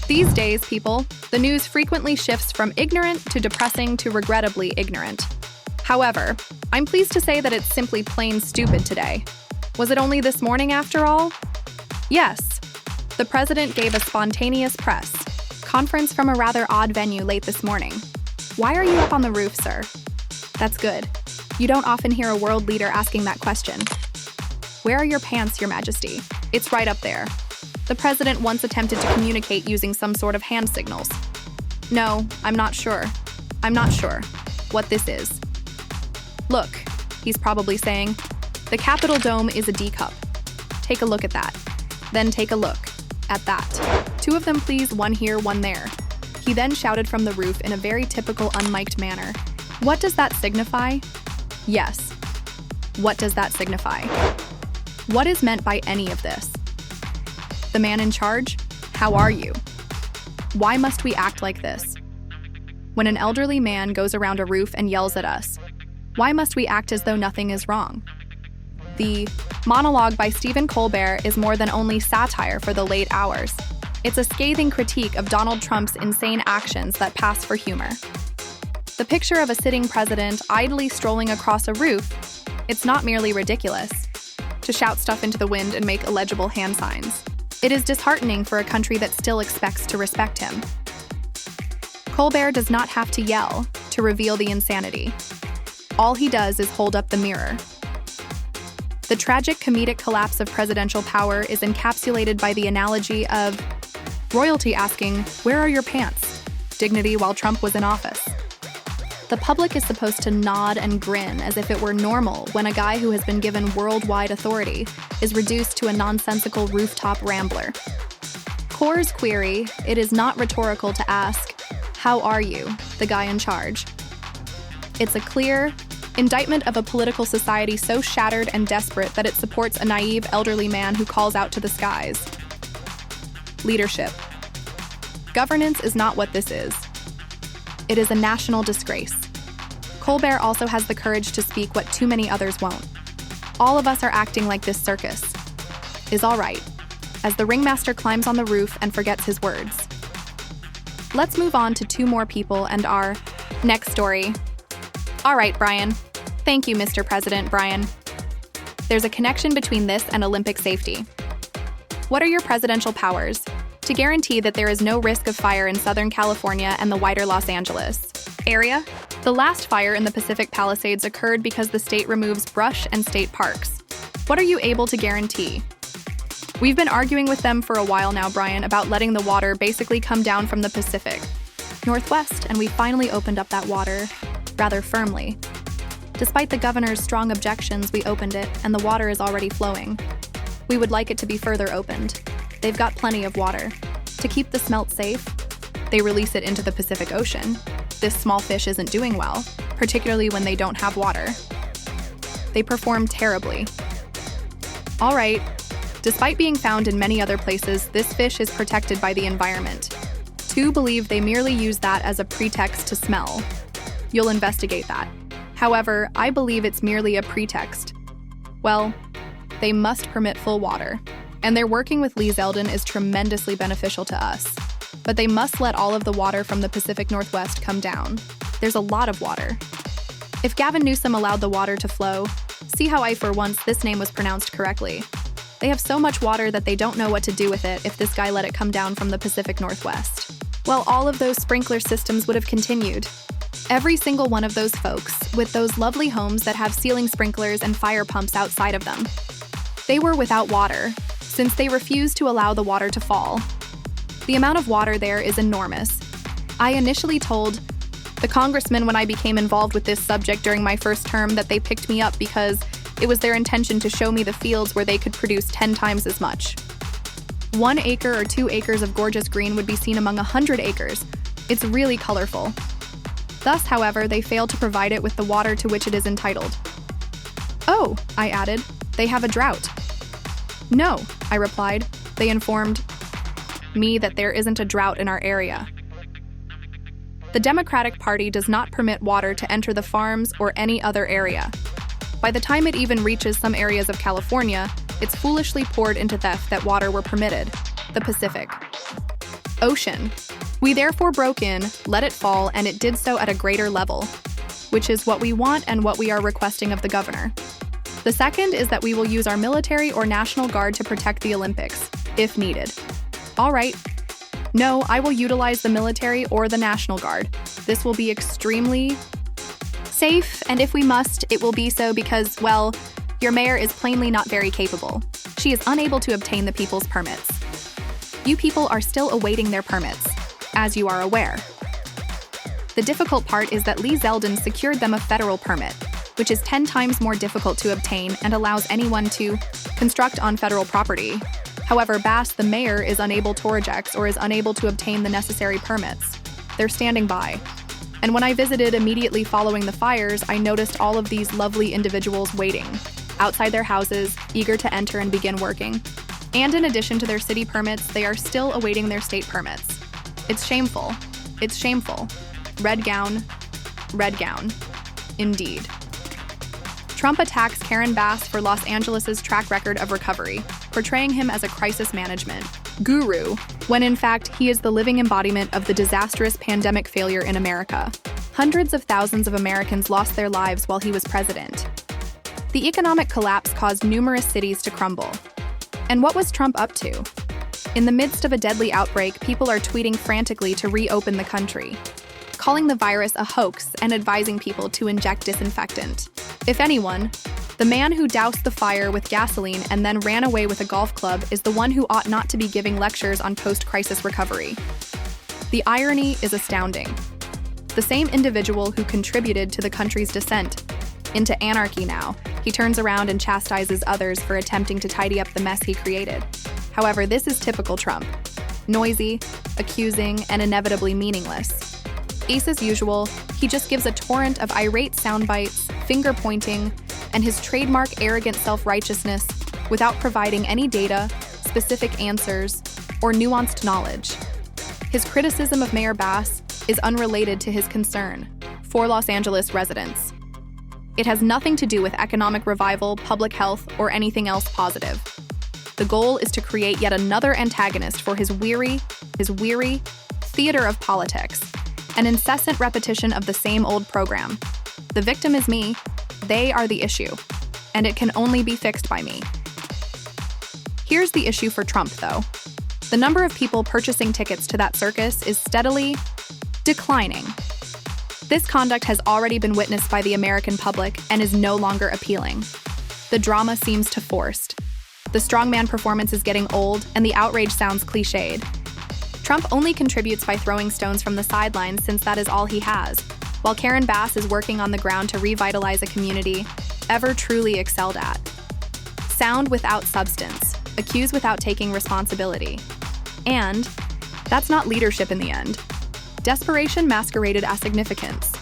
These days, people, the news frequently shifts from ignorant to depressing to regrettably ignorant. However, I'm pleased to say that it's simply plain stupid today. Was it only this morning after all? Yes. The president gave a spontaneous press conference from a rather odd venue late this morning. Why are you up on the roof, sir? That's good. You don't often hear a world leader asking that question. Where are your pants, Your Majesty? It's right up there. The president once attempted to communicate using some sort of hand signals. No, I'm not sure what this is. Look, he's probably saying, the Capitol Dome is a D cup. Take a look at that. Then take a look at that. Two of them please, one here, one there. He then shouted from the roof in a very typical unmiked manner. What does that signify? Yes. What does that signify? What is meant by any of this? The man in charge? How are you? Why must we act like this? When an elderly man goes around a roof and yells at us, why must we act as though nothing is wrong? The monologue by Stephen Colbert is more than only satire for the late hours. It's a scathing critique of Donald Trump's insane actions that pass for humor. The picture of a sitting president idly strolling across a roof, it's not merely ridiculous to shout stuff into the wind and make illegible hand signs. It is disheartening for a country that still expects to respect him. Colbert does not have to yell to reveal the insanity. All he does is hold up the mirror. The tragic comedic collapse of presidential power is encapsulated by the analogy of royalty asking, "Where are your pants?" Dignity while Trump was in office. The public is supposed to nod and grin as if it were normal when a guy who has been given worldwide authority is reduced to a nonsensical rooftop rambler. Core's query, it is not rhetorical to ask, "How are you?" the guy in charge. It's a clear indictment of a political society so shattered and desperate that it supports a naive elderly man who calls out to the skies. Leadership. Governance is not what this is. It is a national disgrace. Colbert also has the courage to speak what too many others won't. All of us are acting like this circus is all right, as the ringmaster climbs on the roof and forgets his words. Let's move on to two more people and our next story. All right, Brian. Thank you, Mr. President, Brian. There's a connection between this and Olympic safety. What are your presidential powers to guarantee that there is no risk of fire in Southern California and the wider Los Angeles area? The last fire in the Pacific Palisades occurred because the state removes brush and state parks. What are you able to guarantee? We've been arguing with them for a while now, Brian, about letting the water basically come down from the Pacific Northwest, and we finally opened up that water rather firmly. Despite the governor's strong objections, we opened it, and the water is already flowing. We would like it to be further opened. They've got plenty of water. To keep the smelt safe, they release it into the Pacific Ocean. This small fish isn't doing well, particularly when they don't have water. They perform terribly. All right, despite being found in many other places, this fish is protected by the environment. Two believe they merely use that as a pretext to smell. You'll investigate that. However, I believe it's merely a pretext. Well, they must permit full water. And their working with Lee Zeldin is tremendously beneficial to us. But they must let all of the water from the Pacific Northwest come down. There's a lot of water. If Gavin Newsom allowed the water to flow, see how for once this name was pronounced correctly. They have so much water that they don't know what to do with it if this guy let it come down from the Pacific Northwest. Well, all of those sprinkler systems would have continued. Every single one of those folks with those lovely homes that have ceiling sprinklers and fire pumps outside of them. They were without water, since they refused to allow the water to fall. The amount of water there is enormous. I initially told the congressman when I became involved with this subject during my first term that they picked me up because it was their intention to show me the fields where they could produce 10 times as much. 1 acre or 2 acres of gorgeous green would be seen among 100 acres. It's really colorful. Thus, however, they failed to provide it with the water to which it is entitled. Oh, I added, they have a drought. No, I replied. They informed me that there isn't a drought in our area. The Democratic Party does not permit water to enter the farms or any other area. By the time it even reaches some areas of California, it's foolishly poured into that water were permitted, the Pacific. Ocean. We therefore broke in, let it fall, and it did so at a greater level, which is what we want and what we are requesting of the governor. The second is that we will use our military or National Guard to protect the Olympics, if needed. All right. No, I will utilize the military or the National Guard. This will be extremely safe, and if we must, it will be so because, well, your mayor is plainly not very capable. She is unable to obtain the people's permits. You people are still awaiting their permits, as you are aware. The difficult part is that Lee Zeldin secured them a federal permit, which is 10 times more difficult to obtain and allows anyone to construct on federal property. However, Bass, the mayor, is unable to reject or is unable to obtain the necessary permits. They're standing by. And when I visited immediately following the fires, I noticed all of these lovely individuals waiting, outside their houses, eager to enter and begin working. And in addition to their city permits, they are still awaiting their state permits. It's shameful. It's shameful. Red gown, indeed. Trump attacks Karen Bass for Los Angeles' track record of recovery, portraying him as a crisis management guru, when in fact he is the living embodiment of the disastrous pandemic failure in America. Hundreds of thousands of Americans lost their lives while he was president. The economic collapse caused numerous cities to crumble. And what was Trump up to? In the midst of a deadly outbreak, people are tweeting frantically to reopen the country, calling the virus a hoax and advising people to inject disinfectant. If anyone, the man who doused the fire with gasoline and then ran away with a golf club is the one who ought not to be giving lectures on post-crisis recovery. The irony is astounding. The same individual who contributed to the country's descent into anarchy now, he turns around and chastises others for attempting to tidy up the mess he created. However, this is typical Trump. Noisy, accusing, and inevitably meaningless. Ace as usual, he just gives a torrent of irate sound bites, finger-pointing, and his trademark arrogant self-righteousness without providing any data, specific answers, or nuanced knowledge. His criticism of Mayor Bass is unrelated to his concern for Los Angeles residents. It has nothing to do with economic revival, public health, or anything else positive. The goal is to create yet another antagonist for his weary theater of politics, an incessant repetition of the same old program. The victim is me, they are the issue, and it can only be fixed by me. Here's the issue for Trump, though. The number of people purchasing tickets to that circus is steadily declining. This conduct has already been witnessed by the American public and is no longer appealing. The drama seems too forced. The strongman performance is getting old, and the outrage sounds cliched. Trump only contributes by throwing stones from the sidelines since that is all he has, while Karen Bass is working on the ground to revitalize a community ever truly excelled at. Sound without substance, accuse without taking responsibility. And that's not leadership in the end. Desperation masqueraded as significance.